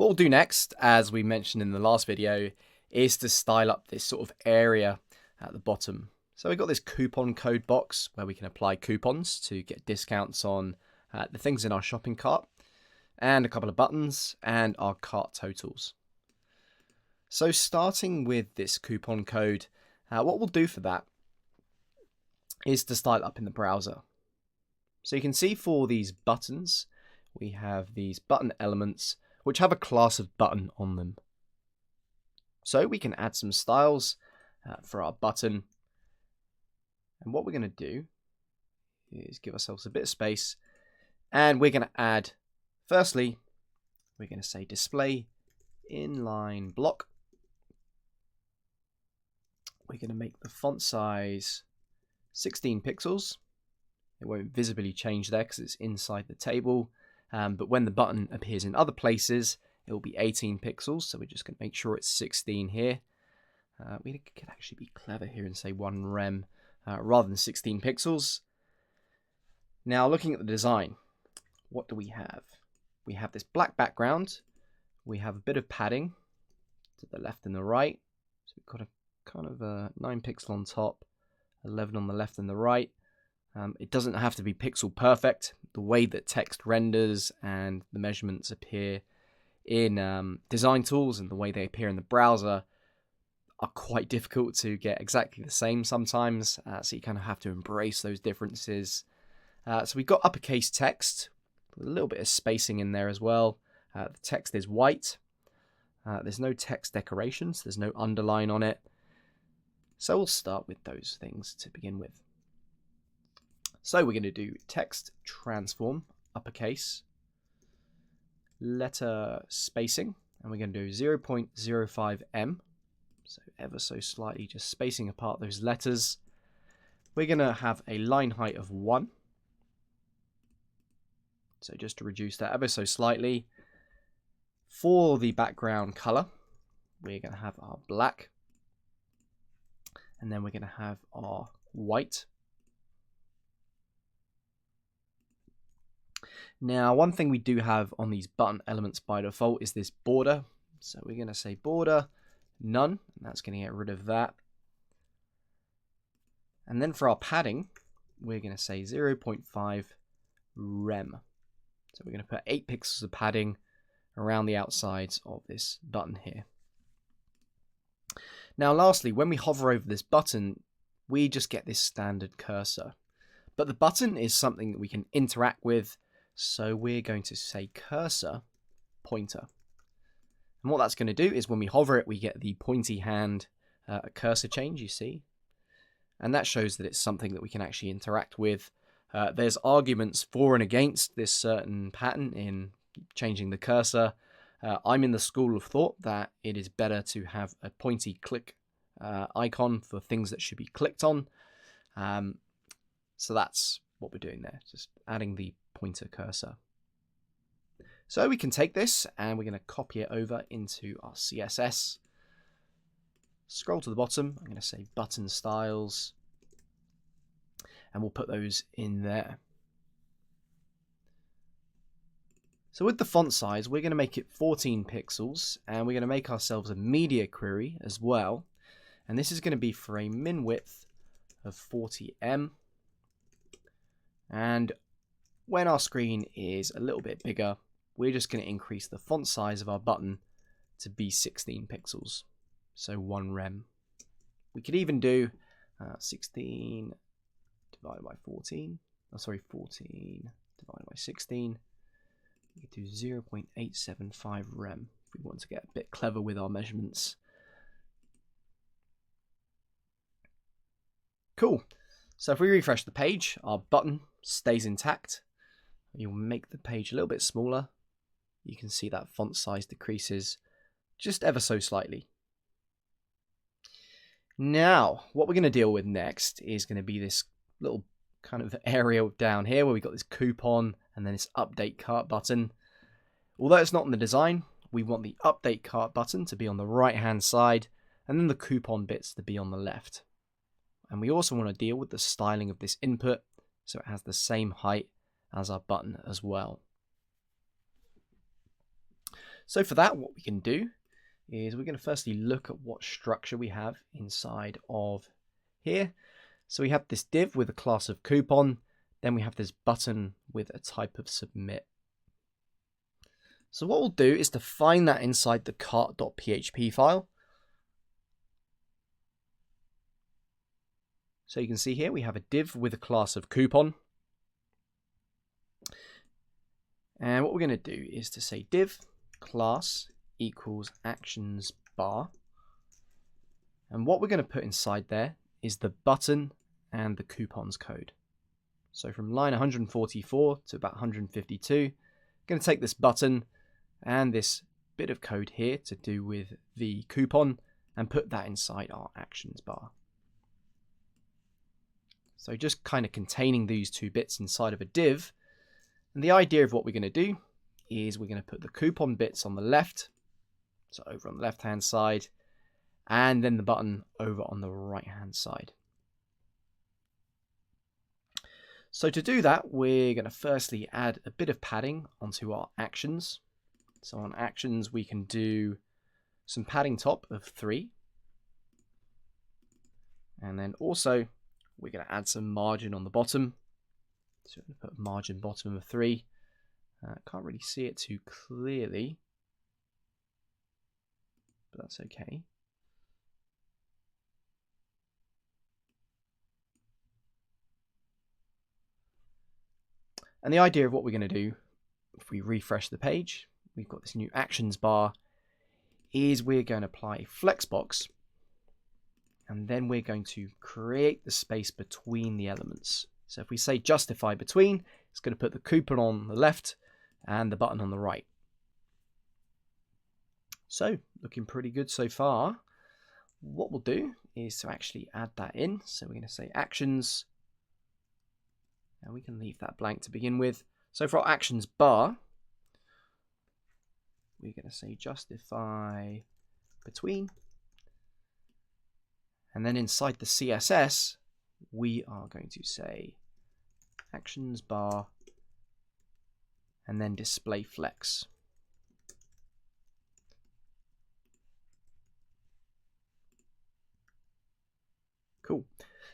What we'll do next, as we mentioned in the last video, is to style up this sort of area at the bottom. So we've got this coupon code box where we can apply coupons to get discounts on the things in our shopping cart, and a couple of buttons and our cart totals. So starting with this coupon code, what we'll do for that is to style up in the browser. So you can see for these buttons, we have these button elements which have a class of button on them. So we can add some styles for our button. And what we're going to do is give ourselves a bit of space, and we're going to add, firstly, we're going to say display inline block. We're going to make the font size 16 pixels. It won't visibly change there because it's inside the table. But when the button appears in other places, it will be 18 pixels. So we're just going to make sure it's 16 here. We could actually be clever here and say 1 rem rather than 16 pixels. Now looking at the design, what do we have? We have this black background. We have a bit of padding to the left and the right. So we've got a kind of a 9 pixel on top, 11 on the left and the right. It doesn't have to be pixel perfect. The way that text renders and the measurements appear in design tools and the way they appear in the browser are quite difficult to get exactly the same sometimes. So you kind of have to embrace those differences. So we've got uppercase text, with a little bit of spacing in there as well. The text is white. There's no text decorations. There's no underline on it. So we'll start with those things to begin with. So we're going to do text transform, uppercase, letter spacing, and we're going to do 0.05 em, so ever so slightly, just spacing apart those letters. We're going to have a line height of 1, so just to reduce that ever so slightly. For the background color, we're going to have our black, and then we're going to have our white. Now, one thing we do have on these button elements by default is this border. So we're going to say border none, and that's going to get rid of that. And then for our padding, we're going to say 0.5 rem. So we're going to put 8 pixels of padding around the outsides of this button here. Now, lastly, when we hover over this button, we just get this standard cursor. But the button is something that we can interact with. So we're going to say cursor pointer. And what that's going to do is when we hover it, we get the pointy hand cursor change, you see. And that shows that it's something that we can actually interact with. There's arguments for and against this certain pattern in changing the cursor. I'm in the school of thought that it is better to have a pointy click icon for things that should be clicked on. So that's what we're doing there, just adding the pointer cursor. So we can take this and we're going to copy it over into our CSS. Scroll to the bottom. I'm going to say button styles, and we'll put those in there. So with the font size, we're going to make it 14 pixels, and we're going to make ourselves a media query as well. And this is going to be for a min width of 40 em. And when our screen is a little bit bigger, we're just going to increase the font size of our button to be 16 pixels. So 1 rem. We could even do 16 divided by 14. Oh, sorry, 14 divided by 16. We could do 0.875 rem if we want to get a bit clever with our measurements. Cool. So if we refresh the page, our button stays intact. You'll make the page a little bit smaller. You can see that font size decreases just ever so slightly. Now, what we're going to deal with next is going to be this little kind of area down here where we've got this coupon and then this update cart button. Although it's not in the design, we want the update cart button to be on the right hand side and then the coupon bits to be on the left. And we also want to deal with the styling of this input so it has the same height as our button as well. So for that, what we can do is we're going to firstly look at what structure we have inside of here. So we have this div with a class of coupon, then we have this button with a type of submit. So what we'll do is define that inside the cart.php file. So you can see here we have a div with a class of coupon. And what we're going to do is to say div class equals actions bar. And what we're going to put inside there is the button and the coupons code. So from line 144 to about 152, I'm going to take this button and this bit of code here to do with the coupon and put that inside our actions bar. So just kind of containing these two bits inside of a div. And the idea of what we're going to do is we're going to put the coupon bits on the left, so over on the left hand side, and then the button over on the right hand side. So to do that, we're going to firstly add a bit of padding onto our actions. So on actions, we can do some padding top of 3. And then also, we're going to add some margin on the bottom. So we're going to put margin bottom of 3. Can't really see it too clearly, but that's okay. And the idea of what we're going to do, if we refresh the page, we've got this new actions bar, is we're going to apply a flexbox, and then we're going to create the space between the elements. So if we say justify between, it's going to put the coupon on the left and the button on the right. So looking pretty good so far. What we'll do is to actually add that in. So we're going to say actions, and we can leave that blank to begin with. So for our actions bar, we're going to say justify between. And then inside the CSS, we are going to say actions bar and then display flex. Cool.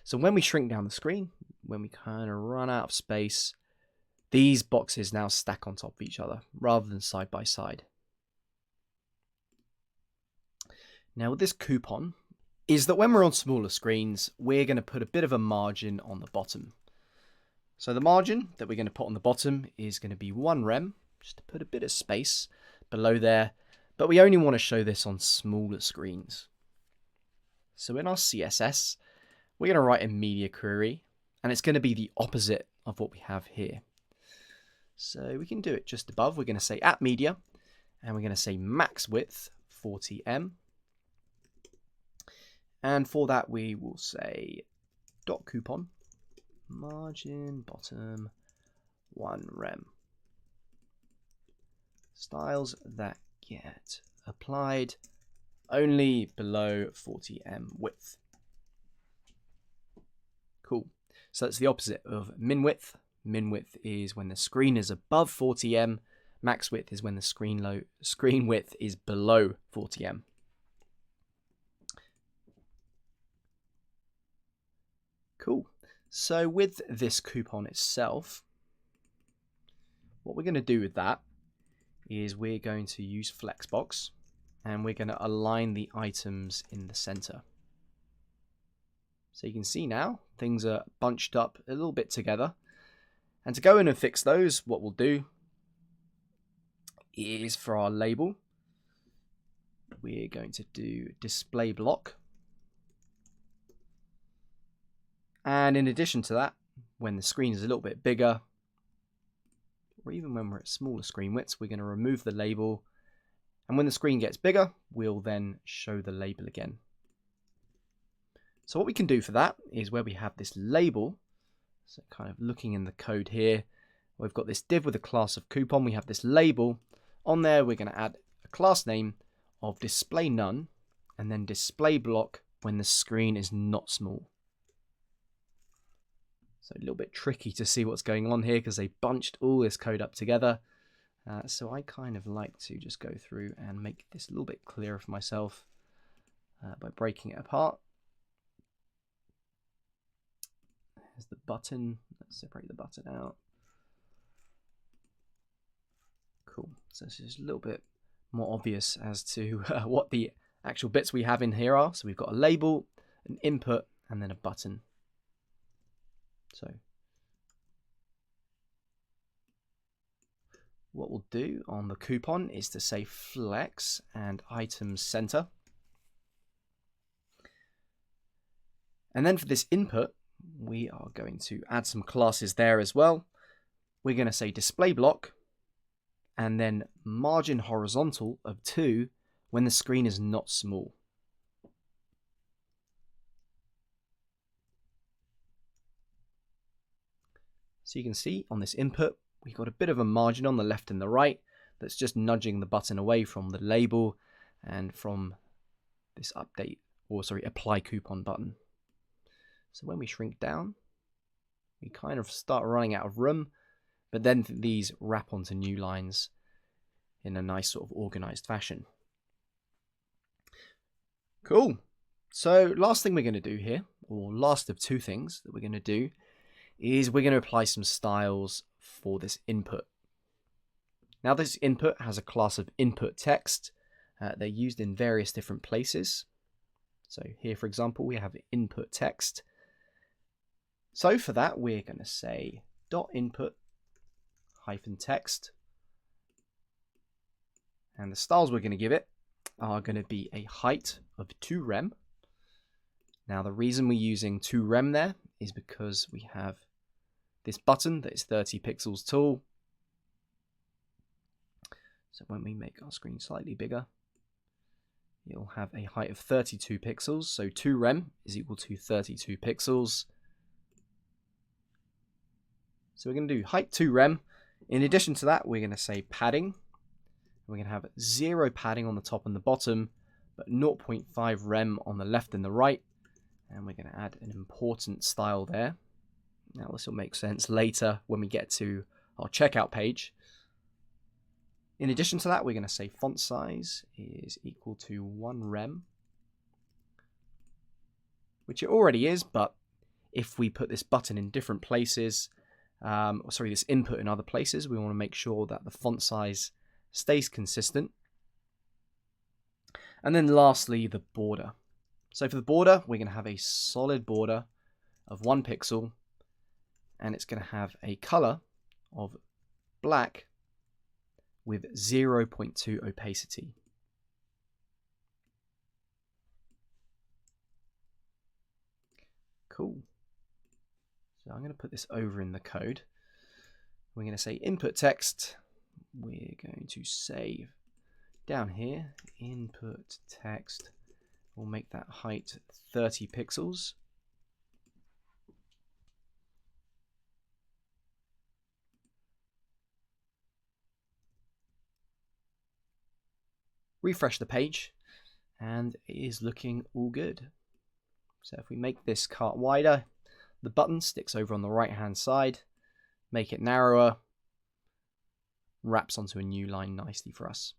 So when we shrink down the screen, when we kind of run out of space, these boxes now stack on top of each other rather than side by side. Now with this coupon is that when we're on smaller screens, we're going to put a bit of a margin on the bottom. So the margin that we're going to put on the bottom is going to be 1 rem, just to put a bit of space below there, but we only want to show this on smaller screens. So in our CSS, we're going to write a media query, and it's going to be the opposite of what we have here. So we can do it just above. We're going to say at media, and we're going to say max width 40M. And for that, we will say dot coupon margin bottom 1 rem. Styles that get applied only below 40M width. Cool. So that's the opposite of min width. Min width is when the screen is above 40M. Max width is when the screen width is below 40M. Cool. So with this coupon itself, what we're going to do with that is we're going to use Flexbox, and we're going to align the items in the center. So you can see now things are bunched up a little bit together. And to go in and fix those, what we'll do is for our label, we're going to do display block. And in addition to that, when the screen is a little bit bigger, or even when we're at smaller screen widths, we're going to remove the label. And when the screen gets bigger, we'll then show the label again. So what we can do for that is where we have this label, so kind of looking in the code here, we've got this div with a class of coupon, we have this label. On there, we're going to add a class name of display none, and then display block when the screen is not small. So a little bit tricky to see what's going on here because they bunched all this code up together. So I kind of like to just go through and make this a little bit clearer for myself by breaking it apart. There's the button. Let's separate the button out. Cool. So it's just a little bit more obvious as to what the actual bits we have in here are. So we've got a label, an input, and then a button. So what we'll do on the coupon is to say flex and item center. And then for this input, we are going to add some classes there as well. We're going to say display block and then margin horizontal of 2 when the screen is not small. So you can see on this input, we've got a bit of a margin on the left and the right that's just nudging the button away from the label and from this apply coupon button. So when we shrink down, we kind of start running out of room, but then these wrap onto new lines in a nice sort of organized fashion. Cool. So last thing we're going to do here, or last of 2 things that we're going to do, is we're going to apply some styles for this input. Now this input has a class of input text. They're used in various different places. So here, for example, we have input text. So for that, we're going to say .input -text. And the styles we're going to give it are going to be a height of 2 rem. Now the reason we're using 2 rem there is because we have this button that is 30 pixels tall. So when we make our screen slightly bigger, it'll have a height of 32 pixels. So 2 rem is equal to 32 pixels. So we're going to do height 2 rem. In addition to that, we're going to say padding. We're going to have 0 padding on the top and the bottom, but 0.5 rem on the left and the right. And we're going to add an important style there. Now this will make sense later when we get to our checkout page. In addition to that, we're going to say font size is equal to 1 rem, which it already is, but if we put this button in different places, this input in other places, we want to make sure that the font size stays consistent. And then lastly, the border. So for the border, we're going to have a solid border of 1 pixel, and it's going to have a color of black with 0.2 opacity. Cool. So I'm going to put this over in the code. We're going to say input text. We're going to save down here, input text. We'll make that height 30 pixels. Refresh the page, and it is looking all good. So if we make this cart wider, the button sticks over on the right hand side, make it narrower, wraps onto a new line nicely for us.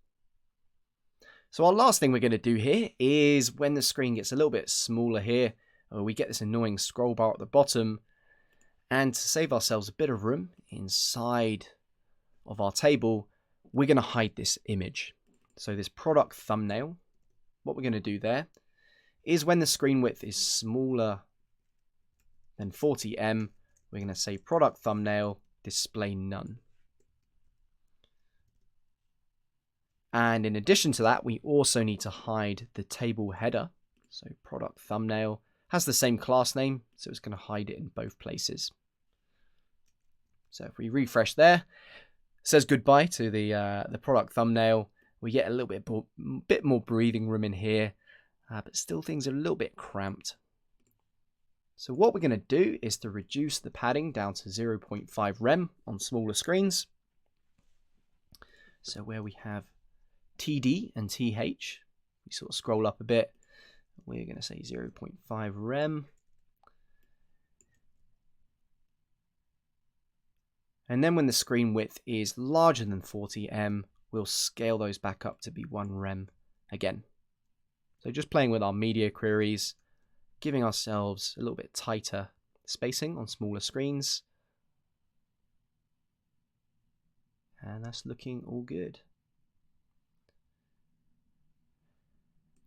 So our last thing we're going to do here is when the screen gets a little bit smaller here, we get this annoying scroll bar at the bottom, and to save ourselves a bit of room inside of our table, we're going to hide this image. So this product thumbnail, what we're going to do there is when the screen width is smaller than 40M, we're going to say product thumbnail display none. And in addition to that, we also need to hide the table header. So product thumbnail has the same class name, so it's going to hide it in both places. So if we refresh there, it says goodbye to the product thumbnail. We get a little bit more breathing room in here, but still things are a little bit cramped. So what we're going to do is to reduce the padding down to 0.5 rem on smaller screens. So where we have TD and TH, we sort of scroll up a bit. We're going to say 0.5 rem. And then when the screen width is larger than 40em, we'll scale those back up to be 1 rem again. So just playing with our media queries, giving ourselves a little bit tighter spacing on smaller screens. And that's looking all good.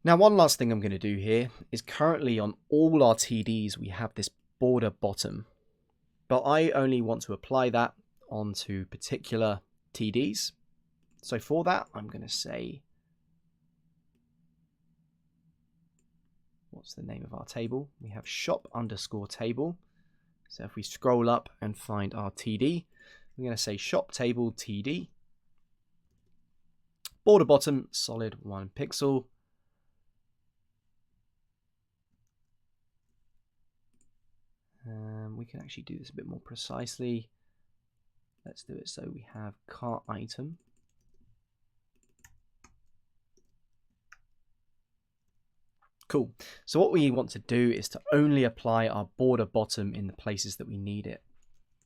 Now, one last thing I'm going to do here is currently on all our TDs, we have this border bottom, but I only want to apply that onto particular TDs. So for that, I'm going to say, what's the name of our table? We have shop_table. So if we scroll up and find our TD, we're going to say shop table TD, border bottom, solid 1 pixel. We can actually do this a bit more precisely. Let's do it so we have cart item. Cool. So what we want to do is to only apply our border bottom in the places that we need it.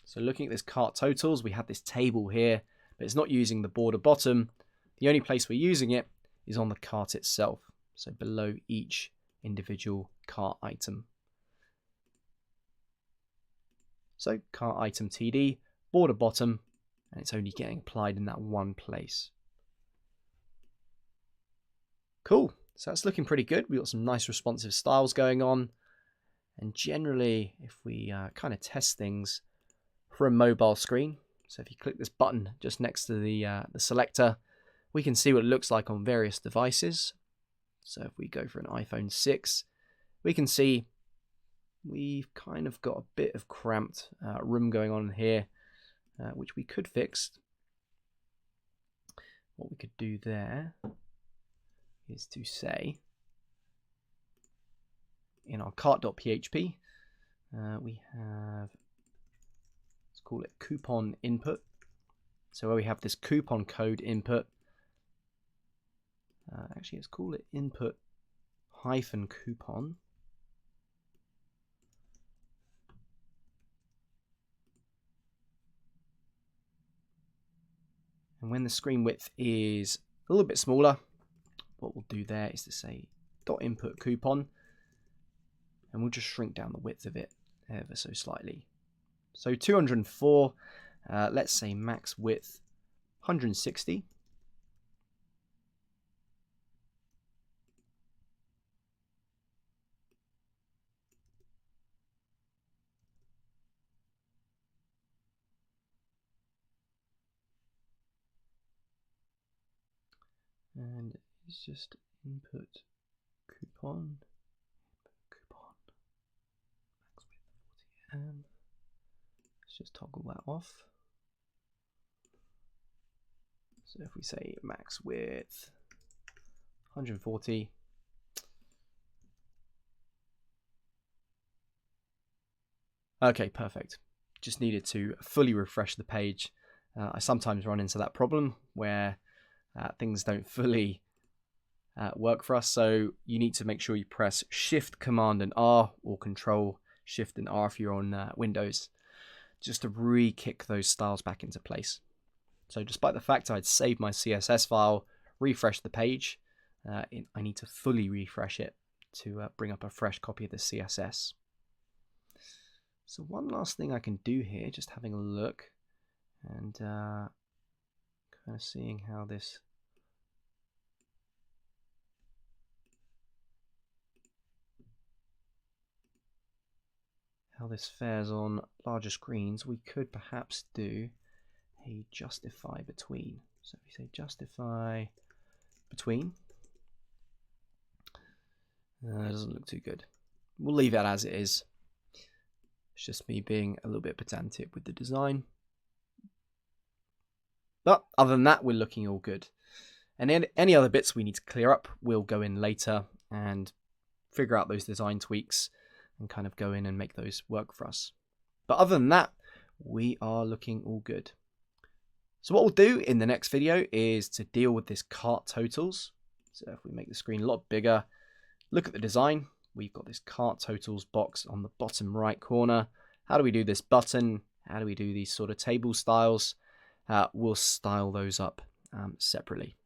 So looking at this cart totals, we have this table here, but it's not using the border bottom. The only place we're using it is on the cart itself, so below each individual cart item. So cart item TD, border bottom, and it's only getting applied in that one place. Cool. So that's looking pretty good. We've got some nice responsive styles going on. And generally, if we kind of test things for a mobile screen, so if you click this button just next to the selector, we can see what it looks like on various devices. So if we go for an iPhone 6, we can see we've kind of got a bit of cramped room going on here, which we could fix. What we could do there is to say, in our cart.php, we have, let's call it coupon input. So where we have this coupon code input, actually let's call it input hyphen coupon. And when the screen width is a little bit smaller, what we'll do there is to say .input coupon, and we'll just shrink down the width of it ever so slightly. So 204, let's say max width 160. And it's just input coupon, max width 40em. Let's just toggle that off. So if we say max width 140, okay, perfect. Just needed to fully refresh the page. I sometimes run into that problem where things don't fully work for us, so you need to make sure you press Shift, Command and R, or Control, Shift and R if you're on Windows, just to re-kick those styles back into place. So despite the fact I'd saved my CSS file, refresh the page, I need to fully refresh it to bring up a fresh copy of the CSS. So one last thing I can do here, just having a look and kind of seeing how this fares on larger screens, we could perhaps do a justify between. So if we say justify between, that doesn't look too good. We'll leave that as it is. It's just me being a little bit pedantic with the design. But other than that, we're looking all good. And then any other bits we need to clear up, we'll go in later and figure out those design tweaks and kind of go in and make those work for us. But other than that, we are looking all good. So what we'll do in the next video is to deal with this cart totals. So if we make the screen a lot bigger, look at the design. We've got this cart totals box on the bottom right corner. How do we do this button? how do we do these sort of table styles? We'll style those up separately.